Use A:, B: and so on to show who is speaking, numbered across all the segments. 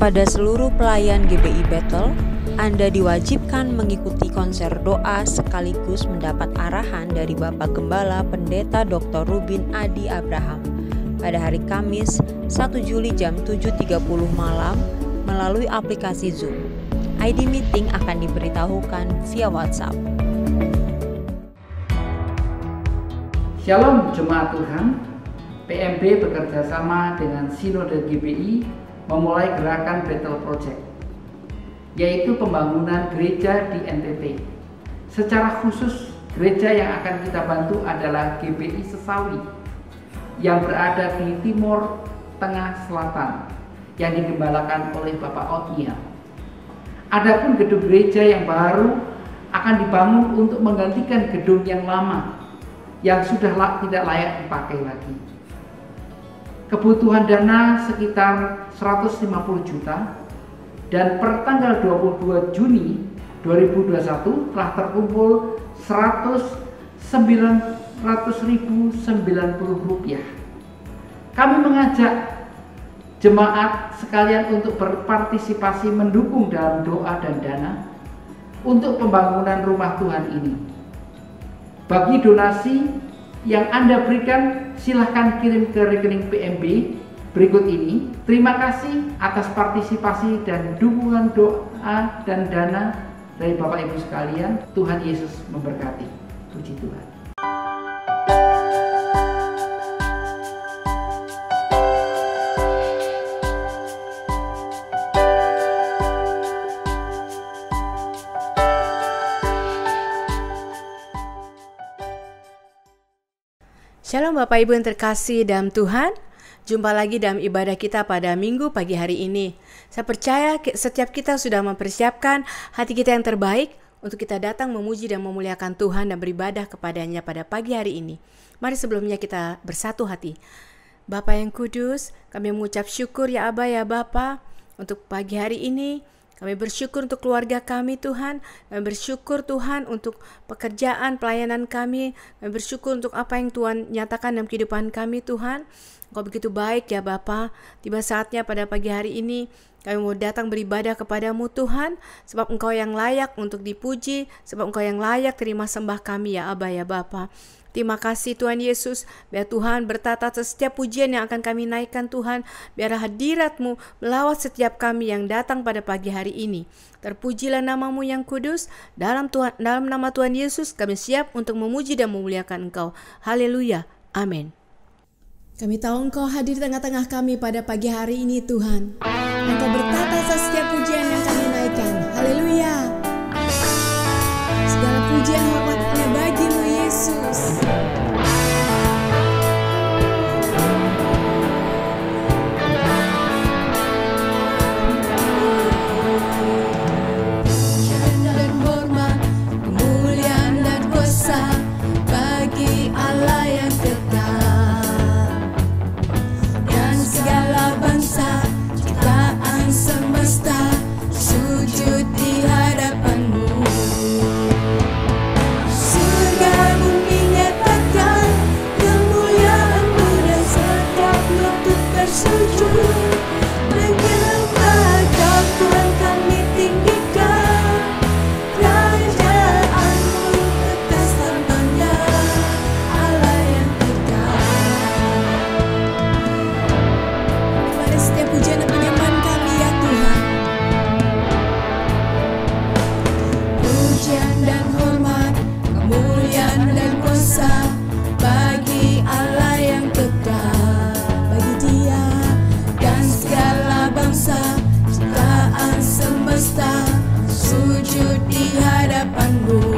A: Kepada seluruh pelayan GBI Bethel, Anda diwajibkan mengikuti konser doa sekaligus mendapat arahan dari Bapak Gembala Pendeta Dr. Rubin Adi Abraham pada hari Kamis 1 Juli jam 7.30 malam melalui aplikasi Zoom. ID meeting akan diberitahukan via WhatsApp.
B: Shalom Jemaat Tuhan, PMB bekerjasama dengan Sinode GBI memulai gerakan Bethel Project, yaitu pembangunan gereja di NTT. Secara khusus, gereja yang akan kita bantu adalah GBI Sesawi yang berada di Timur Tengah Selatan yang digembalakan oleh Bapak Otnia. Adapun gedung gereja yang baru akan dibangun untuk menggantikan gedung yang lama yang sudah tidak layak dipakai lagi. Kebutuhan dana sekitar 150 juta dan per tanggal 22 Juni 2021 telah terkumpul 100.990 rupiah. Kami mengajak jemaat sekalian untuk berpartisipasi mendukung dalam doa dan dana untuk pembangunan rumah Tuhan ini. Bagi donasi yang Anda berikan, silahkan kirim ke rekening PMB berikut ini. Terima kasih atas partisipasi dan dukungan doa dan dana dari Bapak Ibu sekalian. Tuhan Yesus memberkati. Puji Tuhan.
C: Shalom Bapak Ibu yang terkasih dalam Tuhan. Jumpa lagi dalam ibadah kita pada minggu pagi hari ini. Saya percaya setiap kita sudah mempersiapkan hati kita yang terbaik untuk kita datang memuji dan memuliakan Tuhan dan beribadah kepadanya pada pagi hari ini. Mari sebelumnya kita bersatu hati. Bapa yang kudus, kami mengucap syukur ya Aba ya Bapa untuk pagi hari ini. Kami bersyukur untuk keluarga kami Tuhan. Kami bersyukur Tuhan untuk pekerjaan, pelayanan kami. Kami bersyukur untuk apa yang Tuhan nyatakan dalam kehidupan kami Tuhan. Engkau begitu baik ya Bapa. Tiba saatnya pada pagi hari ini kami mau datang beribadah kepadamu Tuhan. Sebab Engkau yang layak untuk dipuji. Sebab Engkau yang layak terima sembah kami ya Aba ya Bapa. Terima kasih Tuhan Yesus. Biar Tuhan bertata setiap pujian yang akan kami naikkan Tuhan. Biar hadirat-Mu melawat setiap kami yang datang pada pagi hari ini. Terpujilah nama-Mu yang kudus. Dalam nama Tuhan Yesus kami siap untuk memuji dan memuliakan Engkau. Haleluya. Amin. Kami tahu Engkau hadir di tengah-tengah kami pada pagi hari ini Tuhan. Engkau bertata setiap pujian yang kami naikkan. Haleluya. Segala pujian hormat hanya bagi-Mu Yesus.
D: Sujud di hadapan-Mu.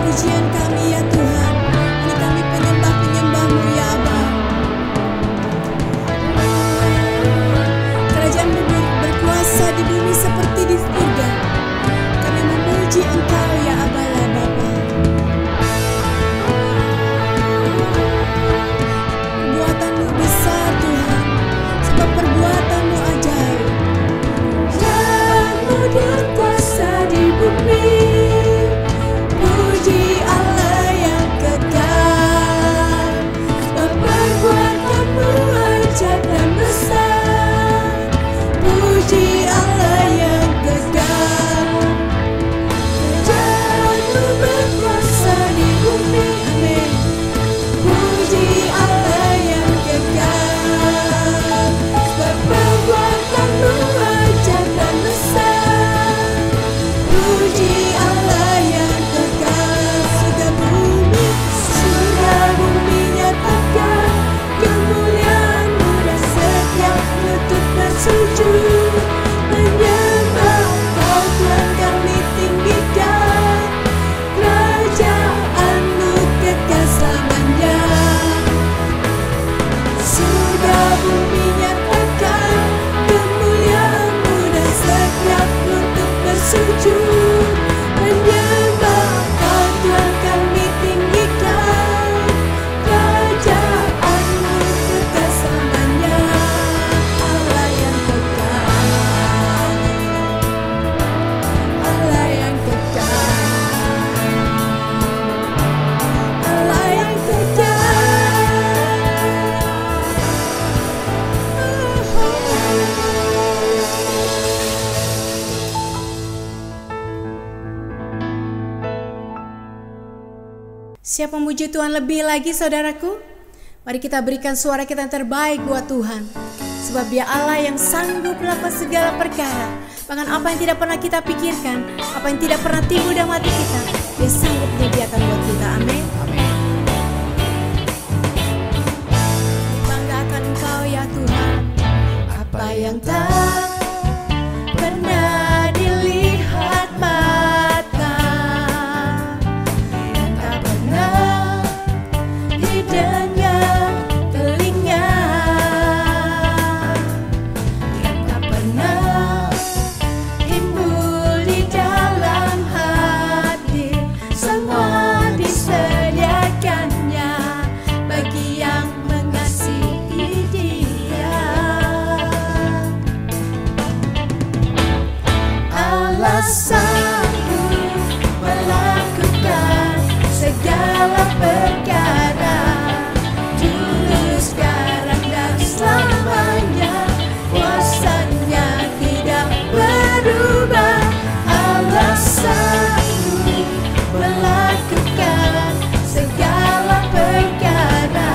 D: pujian kami ya Tuhan. Ini kami penyembah-penyembah-Mu ya Aba. Kerajaan-Mu berkuasa di bumi seperti di surga. Kami memuji Engkau ya Aba ya Bapa. Perbuatan-Mu besar Tuhan, sebab perbuatan-Mu ajaib. Dan-Mu berkuasa di bumi. Puji Allah yang kekal, sebab perbuatan-Mu ajaib dan besar. Puji Allah yang kekal, kerajaan-Mu berkuasa di bumi. Amin. Puji Allah yang kekal, sebab perbuatan-Mu ajaib dan besar. Puji Allah yang kekal, surga bumi nyatakan kemuliaan-Mu dan setiap lutut bersujud menyembah Kau Tuhan kami tinggikan. Kerajaan-Mu kekal selamanya. Surga bumi nyatakan kemuliaan-Mu dan setiap lutut bersujud menyembah Kau Tuhan kami tinggikan. Kerajaan-Mu kekal selamanya. Allah yang kekal, Allah yang kekal, Allah yang
C: Siap memuji Tuhan lebih lagi saudaraku? Mari kita berikan suara kita yang terbaik buat Tuhan. Sebab Dia Allah yang sanggup melakukan segala perkara. Bahkan apa yang tidak pernah kita pikirkan, apa yang tidak pernah timbul dalam hati kita, Dia sanggup menyediakan buat kita. Amin. Banggakan Engkau ya Tuhan. Apa yang tak pernah dilihat mata, yang tak pernah didengar telinga, yang tak pernah timbul di dalam hati, semua disediakannya bagi yang mengasihi Dia. Allah sanggup melakukan segala perkara, dulu, sekarang, dan selamanya. Kuasanya tidak berubah. Allah sanggup melakukan segala perkara,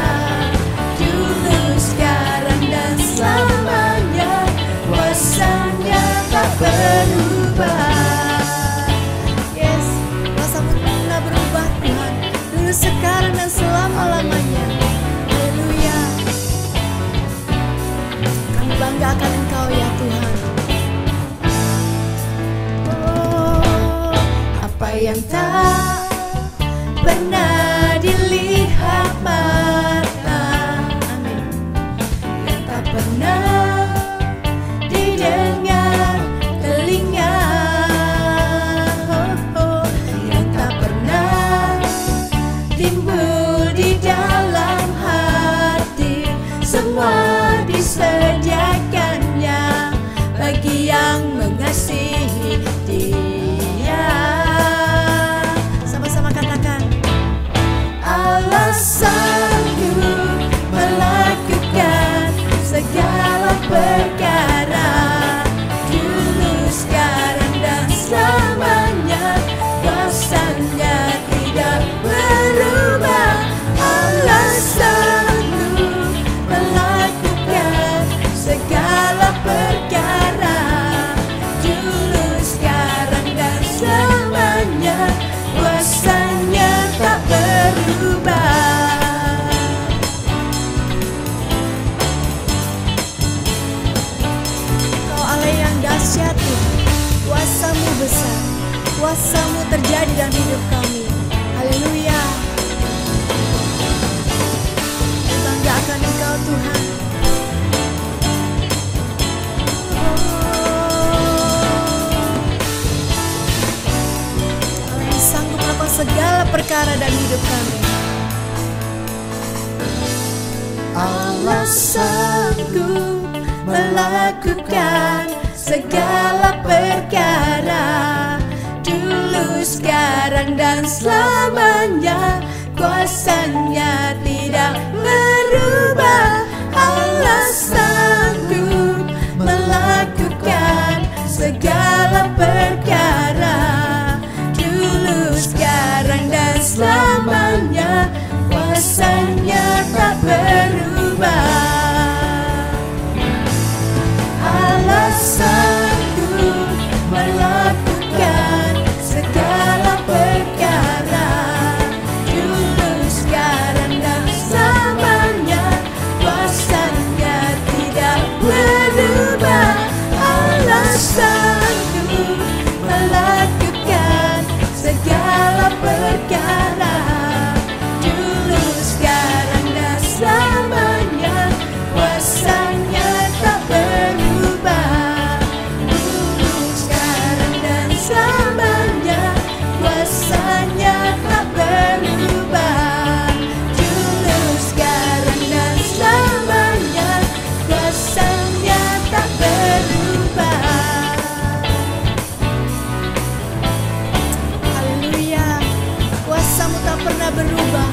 C: dulu, sekarang, dan selamanya. Kuasanya tak berubah. Yes, kuasa-Mu tak berubah Tuhan, dulu, sekarang, dan selama-lamanya. Haleluya. Kami banggakan Engkau ya Tuhan. Oh, apa yang tak pernah dilihat mata, amin, yang tak pernah didengar telinga, yang tak pernah timbul di dalam hati, semua disediakannya bagi yang mengasihi Dia. Sama-sama katakan, Allah sanggup melakukan segala perkara, dulu, sekarang, dan selamanya. Kuasanya tidak berubah. Allah sanggup melakukan segala perkara, dulu, sekarang, dan selamanya. Kuasanya tak berubah. Kau Allah yang dahsyat Tuhan, kuasa-Mu besar, kuasa-Mu terjadi dalam hidup kami.
D: segala perkara dalam hidup kami. Allah sanggup melakukan segala perkara, dulu, sekarang, dan selamanya. Kuasanya tidak berubah. Allah sanggup melakukan segala perkara, dulu, sekarang, dan selamanya. Kuasanya tak berubah. Allah sanggup melakukan segala perkara, dulu, sekarang, dan selamanya. Kuasanya tidak berubah. Allah sanggup melakukan segala perkara, dulu, sekarang, dan selamanya. Kuasanya tak berubah. Dulu, sekarang, dan selamanya. Kuasanya tak berubah. Dulu, sekarang, dan selamanya. Kuasanya tak berubah. Haleluya. Kuasamu tak pernah berubah,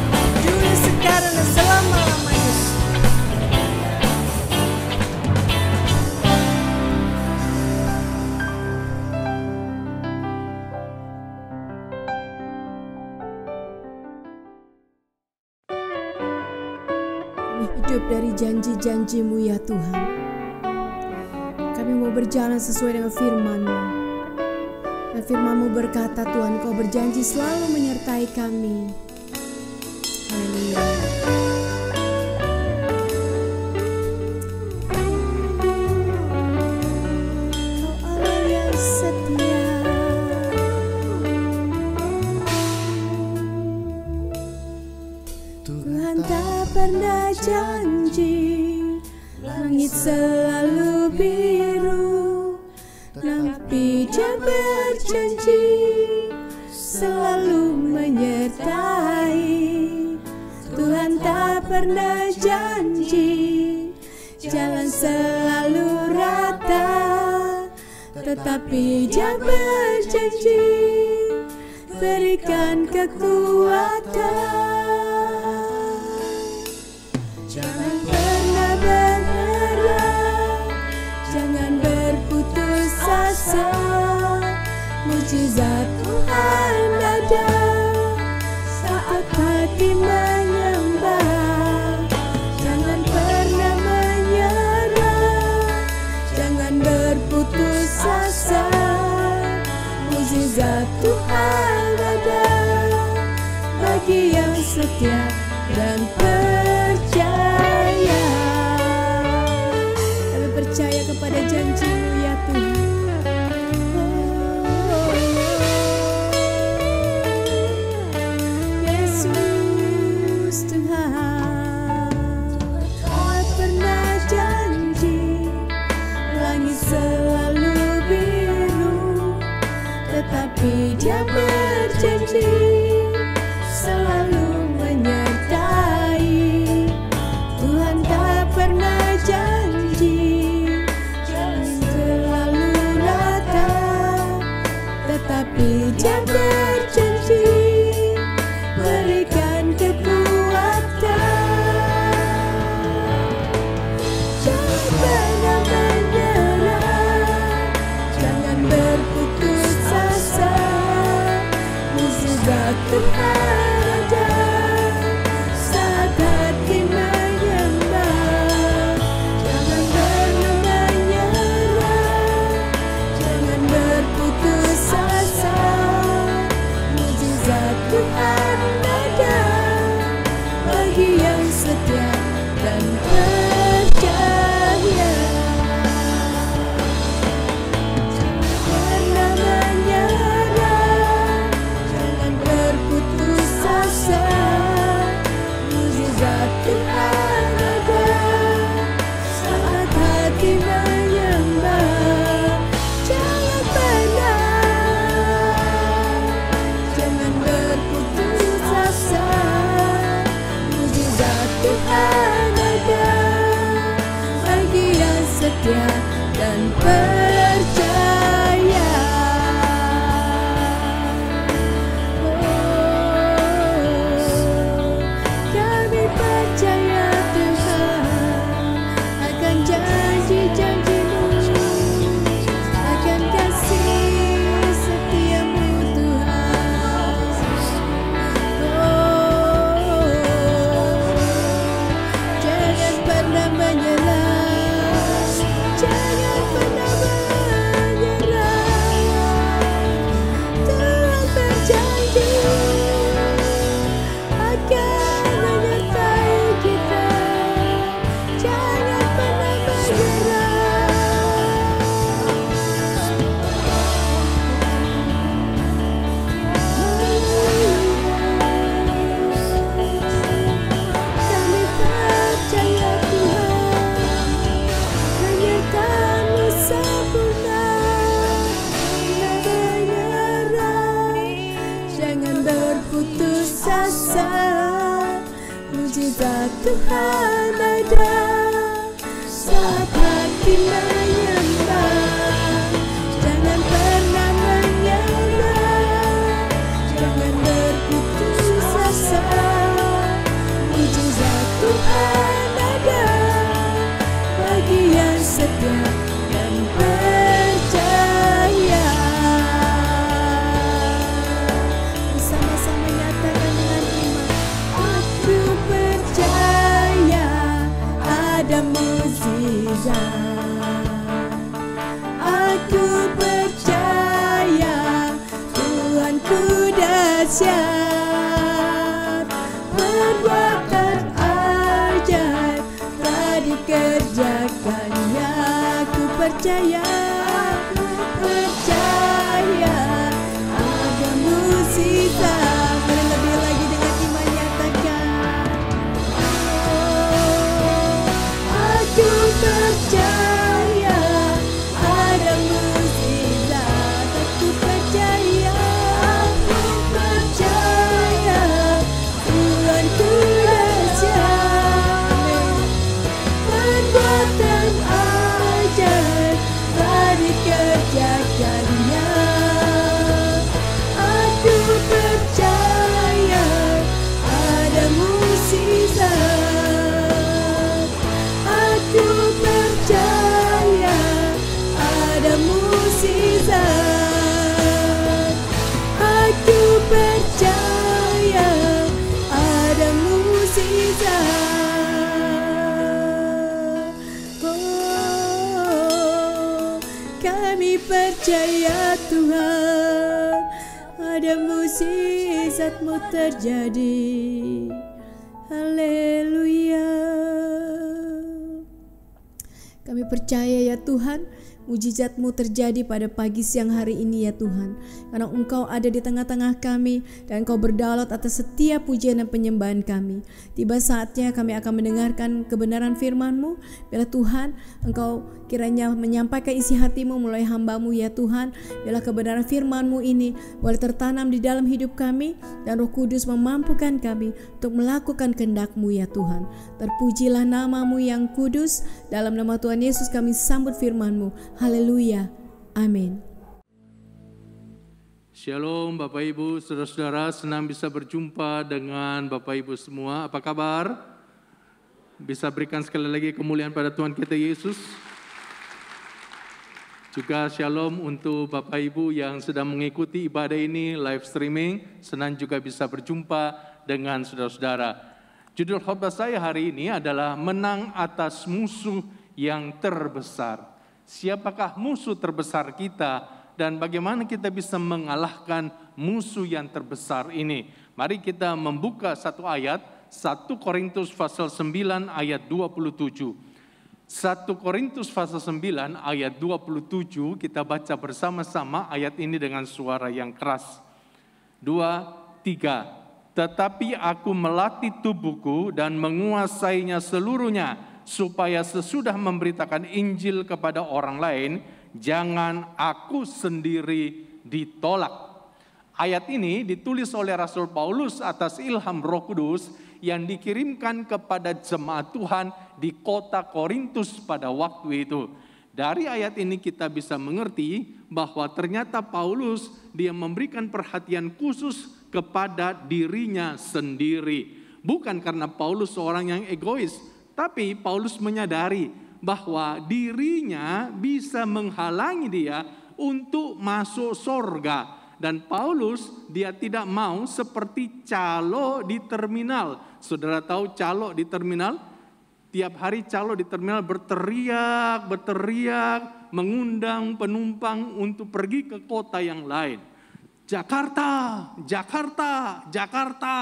D: dulu, sekarang, dan selama-lamanya. Kami hidup dari janji-janji-Mu ya Tuhan. Kami mau berjalan sesuai dengan firman-Mu. Dan firman-Mu berkata, Tuhan, Kau berjanji selalu menyertai kami. Haleluya. Kau Allah yang setia. Tuhan tak pernah janji langit selalu biru, tapi Dia berjanji selalu menyertai. Tuhan tak pernah janji jalan selalu rata, tetapi Dia berjanji berikan kekuatan. Jangan pernah berharap, jangan berputus asa. Mujizat Tuhan ada saat hati menyembah. Jangan pernah menyerah, jangan berputus asa. Mujizat Tuhan ada bagi yang setia dan percaya. Kami percaya kepada janji-Mu ya Tuhan. Yesus Tuhan tak pernah janji langit selalu biru, tetapi Dia berjanji selalu menyertai. Tuhan tak pernah janji jalan selalu rata, tetapi Dia berjanji berikan kekuatan. Jangan pernah menyerah, jangan berputus asa. Mujizat Tuhan ada saat hati menyembah. Jangan pernah menyerah, jangan berputus asa. Mujizat Tuhan ada bagi yang setia dan percaya. Jangan pernah menyerah, jangan berputus asa. Mujizat Tuhan ada saat hati menyembah. Jangan pernah, jangan berputus berputus asa, mujizat Tuhan ada saat hati menyembah. Jangan pernah menyerah, jangan berputus asa, mujizat Tuhan ada bagi yang setia dan percaya. Bersama-sama nyatakan dengan iman, aku percaya ada mukjizat. Aku percaya Tuhanku dahsyat, perbuatan ajaib telah dikerjakannya. Aku percaya ada mukjizat. Mari lebih lagi dengan iman nyatakan, aku percaya ada mukjizat. Aku percaya Tuhanku dahsyat, perbuatan ajaib telah dikerjakannya. Aku percaya ada mukjizat. Aku percaya ada mukjizat. Aku percaya ada mukjizat. Oh, kami percaya Tuhan, ada mukjizat-Mu terjadi. Haleluya. Kami percaya ya Tuhan, mujizat-Mu terjadi pada pagi siang hari ini ya Tuhan. Karena Engkau ada di tengah-tengah kami dan Engkau berdaulat atas setiap pujian dan penyembahan kami. Tiba saatnya kami akan mendengarkan kebenaran firman-Mu. Bila Tuhan Engkau kiranya menyampaikan isi hati-Mu melalui hamba-Mu ya Tuhan. Bila kebenaran firman-Mu ini boleh tertanam di dalam hidup kami dan Roh Kudus memampukan kami untuk melakukan kehendak-Mu ya Tuhan. Terpujilah nama-Mu yang kudus. Dalam nama Tuhan Yesus kami sambut firman-Mu. Haleluya. Amin.
E: Shalom Bapak Ibu, Saudara-saudara, senang bisa berjumpa dengan Bapak Ibu semua. Apa kabar? Bisa berikan sekali lagi kemuliaan pada Tuhan kita Yesus. Juga shalom untuk Bapak Ibu yang sedang mengikuti ibadah ini live streaming. Senang juga bisa berjumpa dengan saudara-saudara. Judul khotbah saya hari ini adalah menang atas musuh yang terbesar. Siapakah musuh terbesar kita dan bagaimana kita bisa mengalahkan musuh yang terbesar ini? Mari kita membuka satu ayat, 1 Korintus pasal 9 ayat 27. 1 Korintus pasal 9 ayat 27, kita baca bersama-sama ayat ini dengan suara yang keras. 2, 3. Tetapi aku melatih tubuhku dan menguasainya seluruhnya, supaya sesudah memberitakan Injil kepada orang lain, jangan aku sendiri ditolak. Ayat ini ditulis oleh Rasul Paulus atas ilham Roh Kudus yang dikirimkan kepada jemaat Tuhan di kota Korintus pada waktu itu. Dari ayat ini kita bisa mengerti bahwa ternyata Paulus dia memberikan perhatian khusus kepada dirinya sendiri. Bukan karena Paulus seorang yang egois, tapi Paulus menyadari bahwa dirinya bisa menghalangi dia untuk masuk sorga. Dan Paulus dia tidak mau seperti calo di terminal. Saudara tahu calo di terminal? Tiap hari calo di terminal berteriak, mengundang penumpang untuk pergi ke kota yang lain. Jakarta, Jakarta, Jakarta.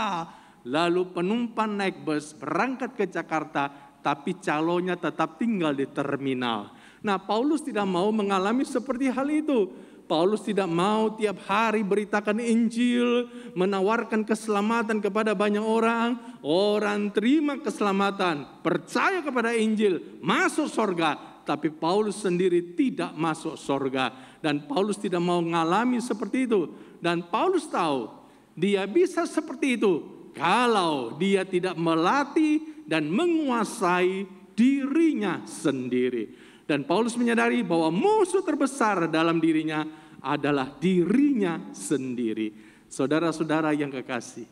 E: Lalu penumpang naik bus berangkat ke Jakarta, tapi calonnya tetap tinggal di terminal. Nah, Paulus tidak mau mengalami seperti hal itu. Paulus tidak mau tiap hari beritakan Injil, menawarkan keselamatan kepada banyak orang. Orang terima keselamatan, percaya kepada Injil, masuk surga. Tapi Paulus sendiri tidak masuk surga. Dan Paulus tidak mau mengalami seperti itu. Dan Paulus tahu, Dia bisa seperti itu kalau dia tidak melatih dan menguasai dirinya sendiri. Dan Paulus menyadari bahwa musuh terbesar dalam dirinya adalah dirinya sendiri. Saudara-saudara yang kekasih,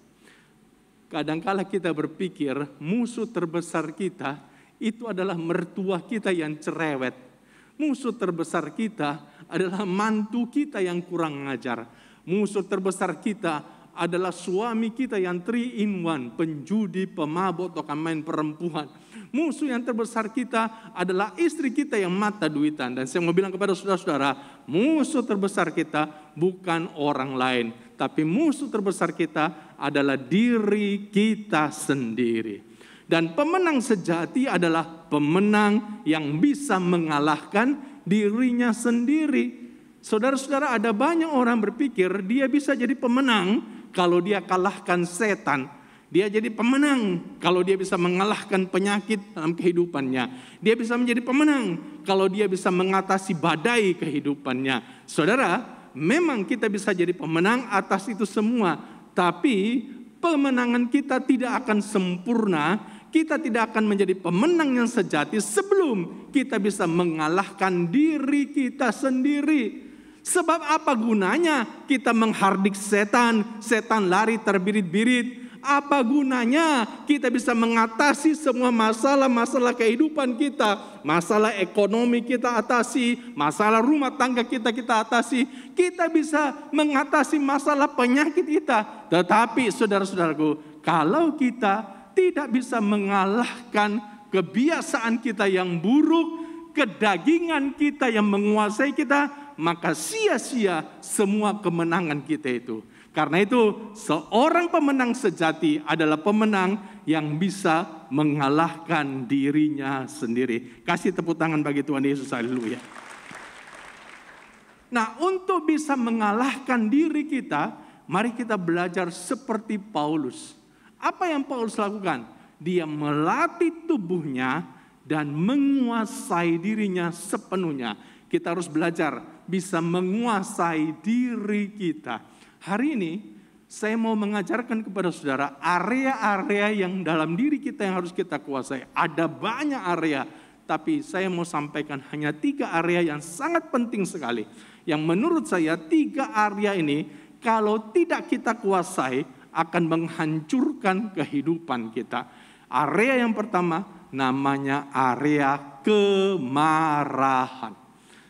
E: kadangkala kita berpikir musuh terbesar kita itu adalah mertua kita yang cerewet. Musuh terbesar kita adalah mantu kita yang kurang ngajar. Musuh terbesar kita adalah suami kita yang 3-in-1, penjudi, pemabuk, atau main perempuan. Musuh yang terbesar kita adalah istri kita yang mata duitan. Dan saya mau bilang kepada saudara-saudara, musuh terbesar kita bukan orang lain, tapi musuh terbesar kita adalah diri kita sendiri. Dan pemenang sejati adalah pemenang yang bisa mengalahkan dirinya sendiri. Saudara-saudara, ada banyak orang berpikir dia bisa jadi pemenang kalau dia kalahkan setan. Dia jadi pemenang kalau dia bisa mengalahkan penyakit dalam kehidupannya. Dia bisa menjadi pemenang kalau dia bisa mengatasi badai kehidupannya. Saudara, memang kita bisa jadi pemenang atas itu semua. Tapi pemenangan kita tidak akan sempurna. Kita tidak akan menjadi pemenang yang sejati sebelum kita bisa mengalahkan diri kita sendiri. Sebab apa gunanya kita menghardik setan, setan lari terbirit-birit. Apa gunanya kita bisa mengatasi semua masalah-masalah kehidupan kita. Masalah ekonomi kita atasi, masalah rumah tangga kita atasi. Kita bisa mengatasi masalah penyakit kita. Tetapi saudara-saudaraku, kalau kita tidak bisa mengalahkan kebiasaan kita yang buruk, kedagingan kita yang menguasai kita, maka sia-sia semua kemenangan kita itu. Karena itu seorang pemenang sejati adalah pemenang yang bisa mengalahkan dirinya sendiri. Kasih tepuk tangan bagi Tuhan Yesus, haleluya. Nah, untuk bisa mengalahkan diri kita, mari kita belajar seperti Paulus. Apa yang Paulus lakukan? Dia melatih tubuhnya dan menguasai dirinya sepenuhnya. Kita harus belajar bisa menguasai diri kita. Hari ini saya mau mengajarkan kepada saudara area-area yang dalam diri kita yang harus kita kuasai. Ada banyak area, tapi saya mau sampaikan hanya 3 area yang sangat penting sekali. Yang menurut saya 3 area ini kalau tidak kita kuasai akan menghancurkan kehidupan kita. Area yang pertama namanya area kemarahan.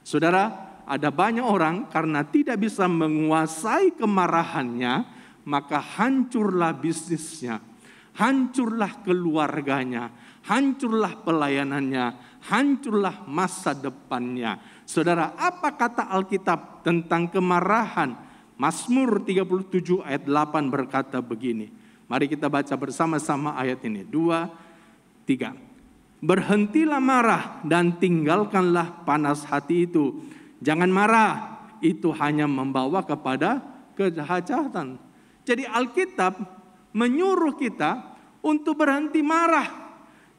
E: Saudara, ada banyak orang karena tidak bisa menguasai kemarahannya, maka hancurlah bisnisnya, hancurlah keluarganya, hancurlah pelayanannya, hancurlah masa depannya. Saudara, apa kata Alkitab tentang kemarahan? Mazmur 37 ayat 8 berkata begini. Mari kita baca bersama-sama ayat ini. 2, 3. Berhentilah marah dan tinggalkanlah panas hati itu. Jangan marah, itu hanya membawa kepada kejahatan. Jadi Alkitab menyuruh kita untuk berhenti marah.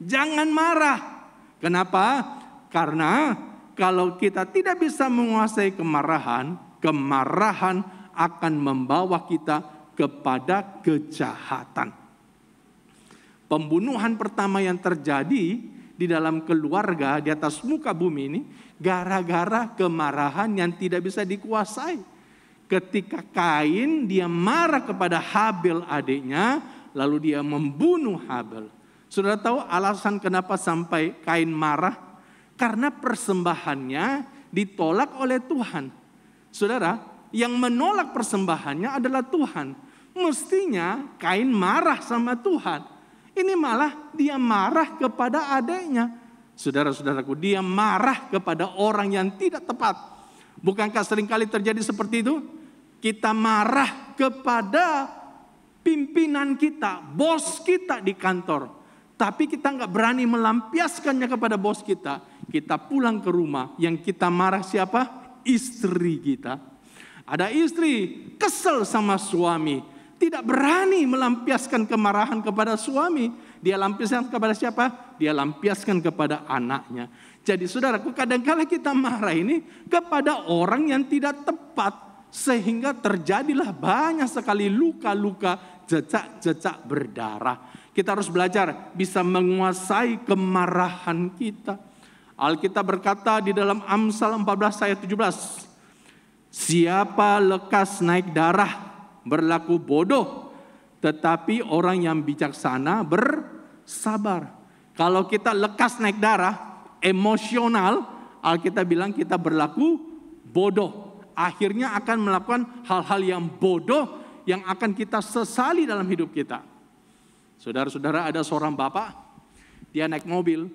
E: Jangan marah. Kenapa? Karena kalau kita tidak bisa menguasai kemarahan, kemarahan akan membawa kita kepada kejahatan. Pembunuhan pertama yang terjadi di dalam keluarga di atas muka bumi ini gara-gara kemarahan yang tidak bisa dikuasai. Ketika Kain dia marah kepada Habel adiknya, lalu dia membunuh Habel. Saudara tahu alasan kenapa sampai Kain marah? Karena persembahannya ditolak oleh Tuhan. Saudara, yang menolak persembahannya adalah Tuhan. Mestinya Kain marah sama Tuhan. Ini malah dia marah kepada adiknya. Saudara-saudaraku, dia marah kepada orang yang tidak tepat. Bukankah seringkali terjadi seperti itu? Kita marah kepada pimpinan kita, bos kita di kantor. Tapi kita nggak berani melampiaskannya kepada bos kita. Kita pulang ke rumah, yang kita marah siapa? Istri kita. Ada istri kesel sama suami. Tidak berani melampiaskan kemarahan kepada suami. Dia lampiaskan kepada siapa? Dia lampiaskan kepada anaknya. Jadi saudaraku, kadang-kadang kita marah ini kepada orang yang tidak tepat. sehingga terjadilah banyak sekali luka-luka, jejak-jejak berdarah. Kita harus belajar bisa menguasai kemarahan kita. Alkitab berkata di dalam Amsal 14 ayat 17, siapa lekas naik darah berlaku bodoh, tetapi orang yang bijaksana bersabar. Kalau kita lekas naik darah, emosional, Alkitab bilang kita berlaku bodoh. Akhirnya akan melakukan hal-hal yang bodoh yang akan kita sesali dalam hidup kita. Saudara-saudara, ada seorang bapak, dia naik mobil.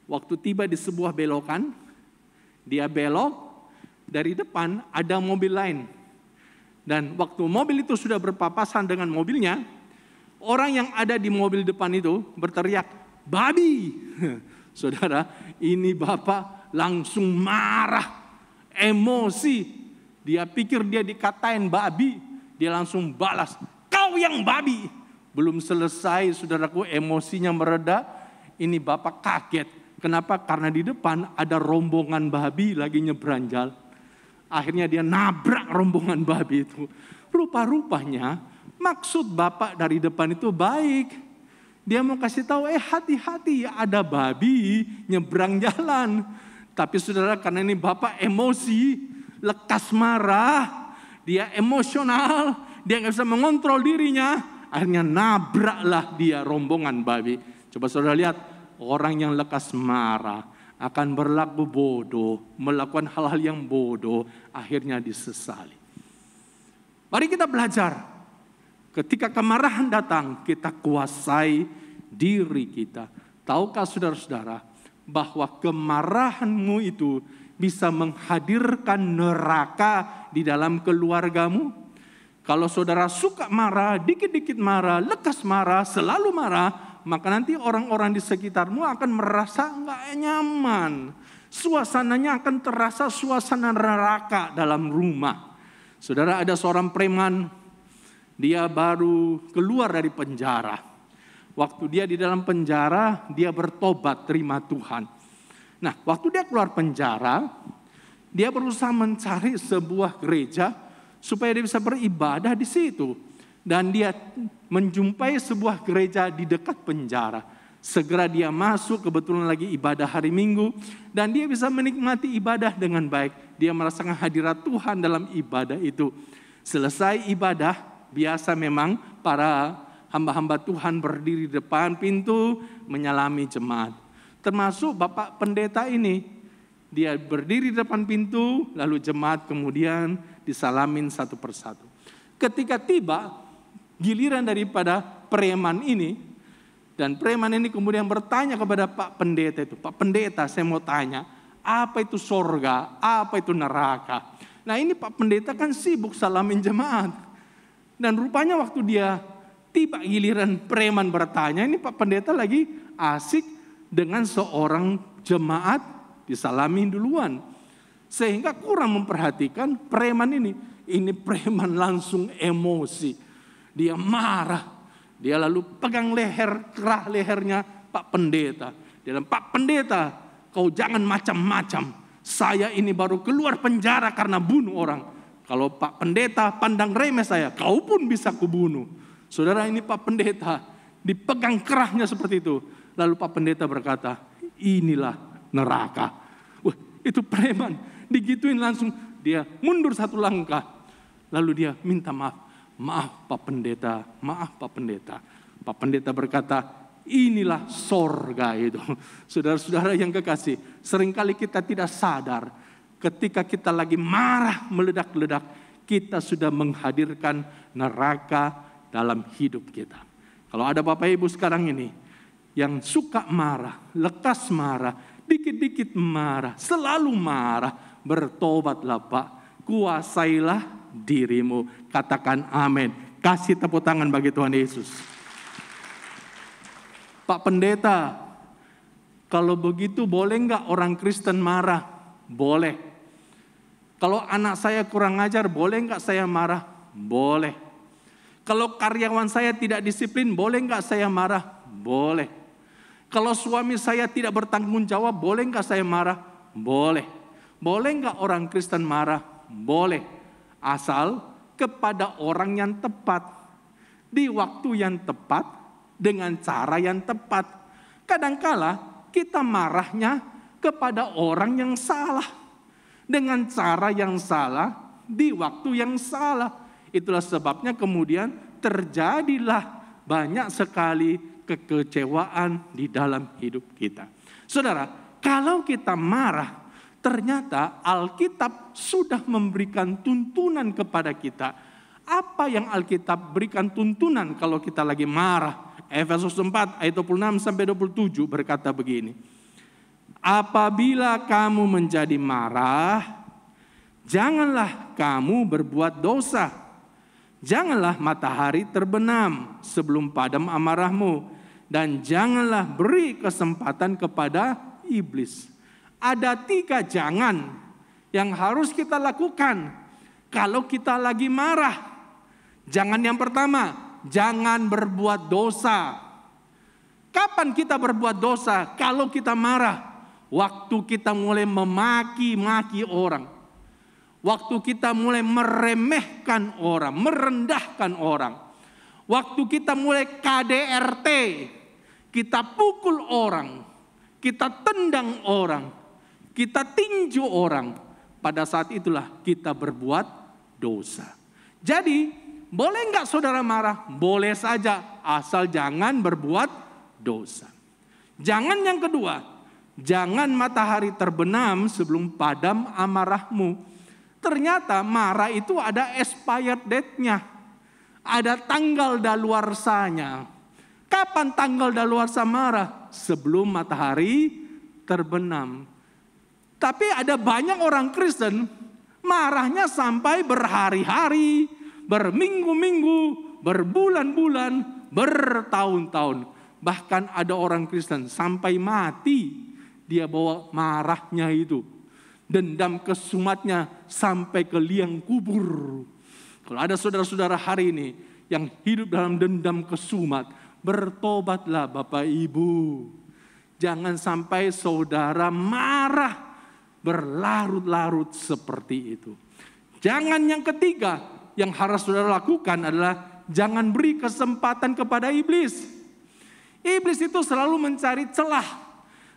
E: Waktu tiba di sebuah belokan, dia belok, dari depan ada mobil lain. Dan waktu mobil itu sudah berpapasan dengan mobilnya, orang yang ada di mobil depan itu berteriak, babi. Saudara, ini bapak langsung marah, emosi. Dia pikir dia dikatain babi, dia langsung balas, kau yang babi. Belum selesai, saudaraku, emosinya mereda, ini bapak kaget. Kenapa? Karena di depan ada rombongan babi lagi nyebrang jalan. Akhirnya dia nabrak rombongan babi itu. Rupa-rupanya maksud bapak dari depan itu baik. Dia mau kasih tahu, hati-hati, ada babi nyebrang jalan. Tapi saudara, karena ini bapak emosi, lekas marah, dia emosional, dia nggak bisa mengontrol dirinya. Akhirnya nabraklah dia rombongan babi. Coba saudara lihat, orang yang lekas marah akan berlaku bodoh, melakukan hal-hal yang bodoh, akhirnya disesali. Mari kita belajar. Ketika kemarahan datang, kita kuasai diri kita. Tahukah saudara-saudara bahwa kemarahanmu itu bisa menghadirkan neraka di dalam keluargamu? Kalau saudara suka marah, dikit-dikit marah, lekas marah, selalu marah, maka nanti orang-orang di sekitarmu akan merasa nggak nyaman. Suasananya akan terasa suasana neraka dalam rumah. Saudara, ada seorang preman, dia baru keluar dari penjara. Waktu dia di dalam penjara, dia bertobat terima Tuhan. Nah, waktu dia keluar penjara, dia berusaha mencari sebuah gereja supaya dia bisa beribadah di situ. Dan dia menjumpai sebuah gereja di dekat penjara. Segera dia masuk, kebetulan lagi ibadah hari Minggu. Dan dia bisa menikmati ibadah dengan baik. Dia merasakan hadirat Tuhan dalam ibadah itu. Selesai ibadah, biasa memang para hamba-hamba Tuhan berdiri di depan pintu menyalami jemaat. Termasuk Bapak Pendeta ini. Dia berdiri di depan pintu, lalu jemaat kemudian disalamin satu persatu. Ketika tiba giliran daripada preman ini, dan preman ini kemudian bertanya kepada Pak Pendeta itu, Pak Pendeta, saya mau tanya, apa itu sorga, apa itu neraka? Nah, ini Pak Pendeta kan sibuk salamin jemaat. Dan rupanya waktu dia tiba giliran preman bertanya, ini Pak Pendeta lagi asik dengan seorang jemaat disalamin duluan. Sehingga kurang memperhatikan preman ini. Ini preman langsung emosi. Dia marah. Dia lalu pegang leher, kerah lehernya Pak Pendeta. Dia bilang, Pak Pendeta, kau jangan macam-macam. Saya ini baru keluar penjara karena bunuh orang. Kalau Pak Pendeta pandang remeh saya, kau pun bisa kubunuh. Saudara, ini Pak Pendeta dipegang kerahnya seperti itu. Lalu Pak Pendeta berkata, inilah neraka. Wah, itu preman. Digituin langsung dia mundur satu langkah. Lalu dia minta maaf. Maaf Pak Pendeta, maaf Pak Pendeta. Pak Pendeta berkata, inilah sorga itu. Saudara-saudara yang kekasih, seringkali kita tidak sadar. Ketika kita lagi marah meledak-ledak, kita sudah menghadirkan neraka dalam hidup kita. Kalau ada Bapak Ibu sekarang ini yang suka marah, lekas marah, dikit-dikit marah, selalu marah, bertobatlah Pak, kuasailah dirimu. Katakan amin. Kasih tepuk tangan bagi Tuhan Yesus. Pak Pendeta, kalau begitu boleh enggak orang Kristen marah? Boleh. Kalau anak saya kurang ajar, boleh enggak saya marah? Boleh. Kalau karyawan saya tidak disiplin, boleh enggak saya marah? Boleh. Kalau suami saya tidak bertanggung jawab, boleh enggak saya marah? Boleh. Boleh enggak orang Kristen marah? boleh, asal kepada orang yang tepat, di waktu yang tepat, dengan cara yang tepat. Kadangkala kita marahnya kepada orang yang salah, dengan cara yang salah, di waktu yang salah. Itulah sebabnya kemudian terjadilah banyak sekali kekecewaan di dalam hidup kita. Saudara, kalau kita marah, ternyata Alkitab sudah memberikan tuntunan kepada kita. Apa yang Alkitab berikan tuntunan kalau kita lagi marah? Efesus 4 ayat 26 sampai 27 berkata begini. Apabila kamu menjadi marah, janganlah kamu berbuat dosa. Janganlah matahari terbenam sebelum padam amarahmu. Dan janganlah beri kesempatan kepada iblis. Ada 3 jangan yang harus kita lakukan kalau kita lagi marah. Jangan yang pertama, jangan berbuat dosa. Kapan kita berbuat dosa? Kalau kita marah. Waktu kita mulai memaki-maki orang. Waktu kita mulai meremehkan orang, merendahkan orang. Waktu kita mulai KDRT, kita pukul orang, kita tendang orang, kita tinju orang. Pada saat itulah kita berbuat dosa. Jadi, boleh enggak saudara marah? Boleh saja, asal jangan berbuat dosa. Jangan yang kedua, jangan matahari terbenam sebelum padam amarahmu. Ternyata marah itu ada expired date-nya. Ada tanggal daluarsanya. Kapan tanggal daluarsa marah? Sebelum matahari terbenam. Tapi ada banyak orang Kristen marahnya sampai berhari-hari, berminggu-minggu, berbulan-bulan, bertahun-tahun. Bahkan ada orang Kristen sampai mati dia bawa marahnya itu. Dendam kesumatnya sampai ke liang kubur. Kalau ada saudara-saudara hari ini yang hidup dalam dendam kesumat, bertobatlah Bapak Ibu. Jangan sampai saudara marah berlarut-larut seperti itu. Jangan yang ketiga yang harus saudara lakukan adalah jangan beri kesempatan kepada iblis. Iblis itu selalu mencari celah,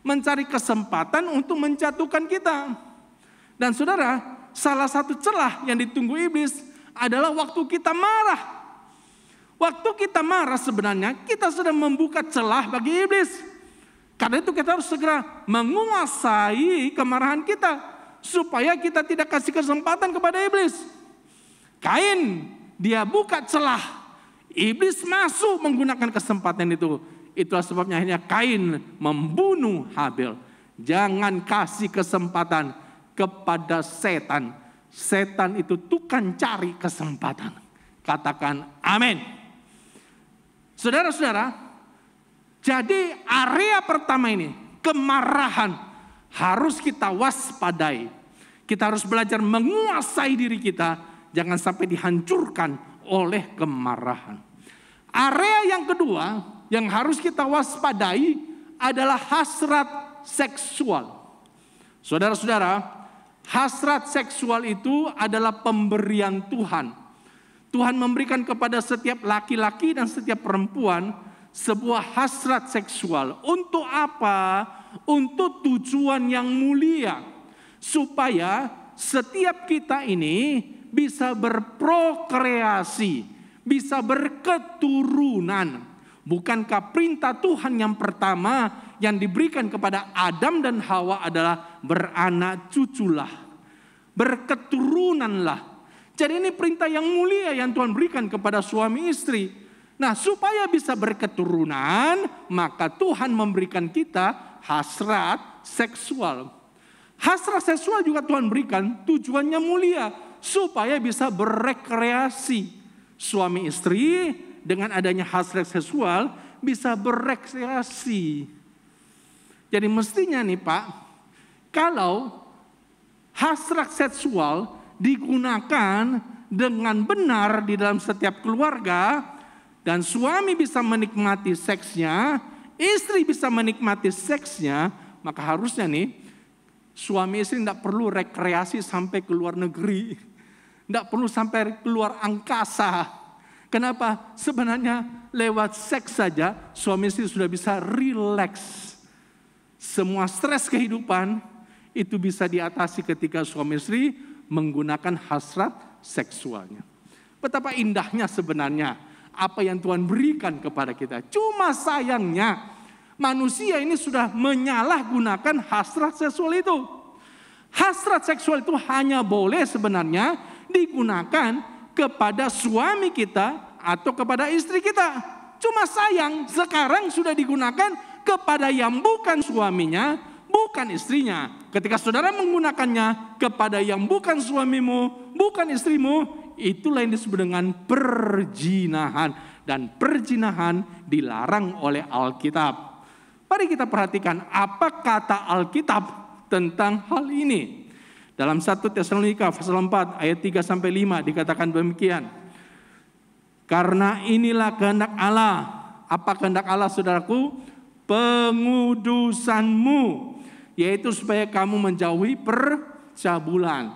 E: mencari kesempatan untuk menjatuhkan kita. Dan saudara, salah satu celah yang ditunggu iblis adalah waktu kita marah. Waktu kita marah sebenarnya kita sedang membuka celah bagi iblis. Karena itu kita harus segera menguasai kemarahan kita. Supaya kita tidak kasih kesempatan kepada iblis. Kain, dia buka celah. Iblis masuk menggunakan kesempatan itu. Itulah sebabnya akhirnya Kain membunuh Habel. Jangan kasih kesempatan kepada setan. Setan itu tukang cari kesempatan. Katakan amin. Saudara-saudara, jadi area pertama ini, kemarahan, harus kita waspadai. Kita harus belajar menguasai diri kita, jangan sampai dihancurkan oleh kemarahan. Area yang kedua, yang harus kita waspadai adalah hasrat seksual. Saudara-saudara, hasrat seksual itu adalah pemberian Tuhan. Tuhan memberikan kepada setiap laki-laki dan setiap perempuan sebuah hasrat seksual. Untuk apa? Untuk tujuan yang mulia. Supaya setiap kita ini bisa berprokreasi, bisa berketurunan. Bukankah perintah Tuhan yang pertama yang diberikan kepada Adam dan Hawa adalah beranak cuculah, berketurunanlah. Jadi ini perintah yang mulia yang Tuhan berikan kepada suami istri. Nah, supaya bisa berketurunan, maka Tuhan memberikan kita hasrat seksual. Hasrat seksual juga Tuhan berikan tujuannya mulia, supaya bisa berrekreasi. Suami istri dengan adanya hasrat seksual bisa berrekreasi. Jadi mestinya nih Pak, kalau hasrat seksual digunakan dengan benar di dalam setiap keluarga, dan suami bisa menikmati seksnya, istri bisa menikmati seksnya, maka harusnya nih Suami istri tidak perlu rekreasi sampai ke luar negeri. Tidak perlu sampai keluar angkasa. Kenapa? Sebenarnya lewat seks saja suami istri sudah bisa rileks. Semua stres kehidupan itu bisa diatasi ketika suami istri menggunakan hasrat seksualnya. Betapa indahnya sebenarnya apa yang Tuhan berikan kepada kita. Cuma sayangnya manusia ini sudah menyalahgunakan hasrat seksual itu. Hasrat seksual itu hanya boleh sebenarnya digunakan kepada suami kita atau kepada istri kita. Cuma sayang sekarang sudah digunakan kepada yang bukan suaminya, bukan istrinya. Ketika saudara menggunakannya kepada yang bukan suamimu, bukan istrimu, itulah yang disebut dengan perzinahan. Dan perzinahan dilarang oleh Alkitab. Mari kita perhatikan apa kata Alkitab tentang hal ini. Dalam 1 Tesalonika pasal 4 ayat 3-5 dikatakan demikian. Karena inilah kehendak Allah. Apa kehendak Allah saudaraku? Pengudusanmu. Yaitu supaya kamu menjauhi percabulan.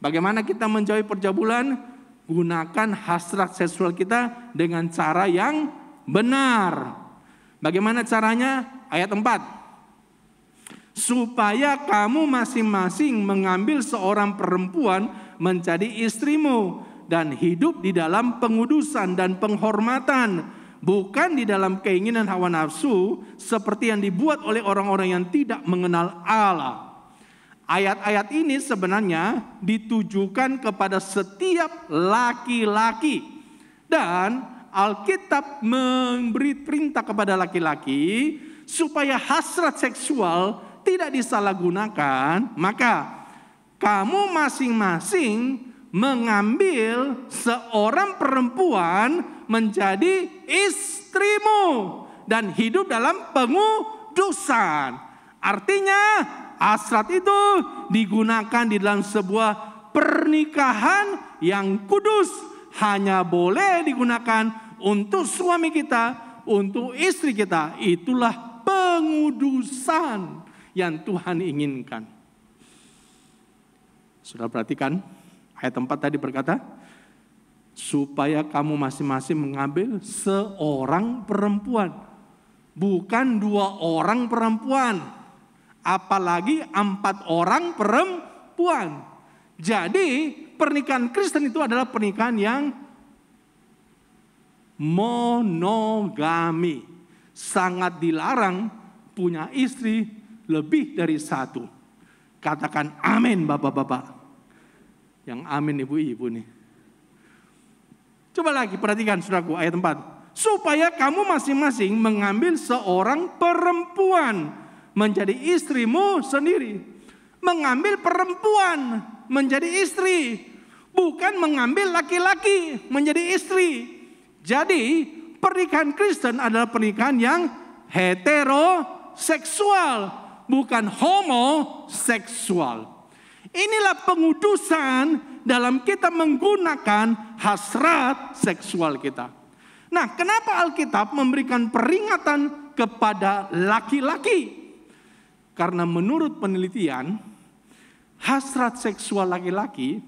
E: Bagaimana kita menjauhi percabulan? Gunakan hasrat seksual kita dengan cara yang benar. Bagaimana caranya? Ayat 4. Supaya kamu masing-masing mengambil seorang perempuan menjadi istrimu dan hidup di dalam pengudusan dan penghormatan, bukan di dalam keinginan hawa nafsu seperti yang dibuat oleh orang-orang yang tidak mengenal Allah. Ayat-ayat ini sebenarnya ditujukan kepada setiap laki-laki, dan Alkitab memberi perintah kepada laki-laki supaya hasrat seksual tidak disalahgunakan. Maka kamu masing-masing mengambil seorang perempuan menjadi istrimu dan hidup dalam pengudusan. Artinya hasrat itu digunakan di dalam sebuah pernikahan yang kudus. Hanya boleh digunakan untuk suami kita, untuk istri kita. Itulah pengudusan yang Tuhan inginkan. Sudah perhatikan ayat 4 tadi berkata, supaya kamu masing-masing mengambil seorang perempuan, bukan 2 orang perempuan, apalagi 4 orang perempuan. Jadi pernikahan Kristen itu adalah pernikahan yang monogami. Sangat dilarang punya istri lebih dari 1. Katakan amin bapak-bapak. Yang amin ibu-ibu nih. Coba lagi perhatikan saudaraku ayat 4. Supaya kamu masing-masing mengambil seorang perempuan menjadi istrimu sendiri. Mengambil perempuan menjadi istri. Bukan mengambil laki-laki menjadi istri. Jadi pernikahan Kristen adalah pernikahan yang heteroseksual. Bukan homoseksual. Inilah pengudusan dalam kita menggunakan hasrat seksual kita. Nah, kenapa Alkitab memberikan peringatan kepada laki-laki? Karena menurut penelitian, hasrat seksual laki-laki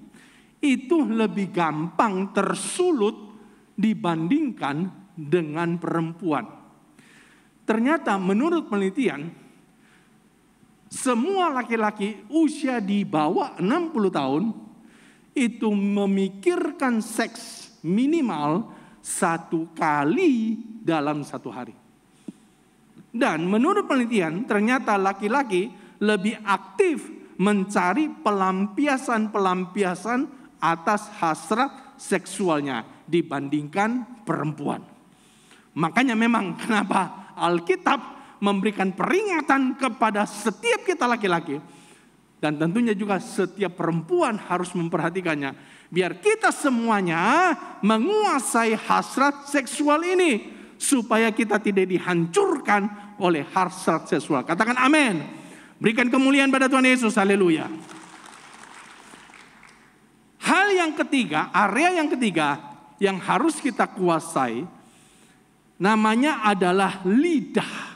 E: itu lebih gampang tersulut dibandingkan dengan perempuan. Ternyata menurut penelitian, semua laki-laki usia di bawah 60 tahun itu memikirkan seks minimal 1 kali dalam 1 hari. Dan menurut penelitian ternyata laki-laki lebih aktif mencari pelampiasan-pelampiasan atas hasrat seksualnya dibandingkan perempuan. Makanya memang kenapa Alkitab memberikan peringatan kepada setiap kita laki-laki. Dan tentunya juga setiap perempuan harus memperhatikannya. Biar kita semuanya menguasai hasrat seksual ini. Supaya kita tidak dihancurkan oleh hasrat seksual. Katakan amin. Berikan kemuliaan pada Tuhan Yesus. Haleluya. Hal yang ketiga, area yang ketiga yang harus kita kuasai. Namanya adalah lidah.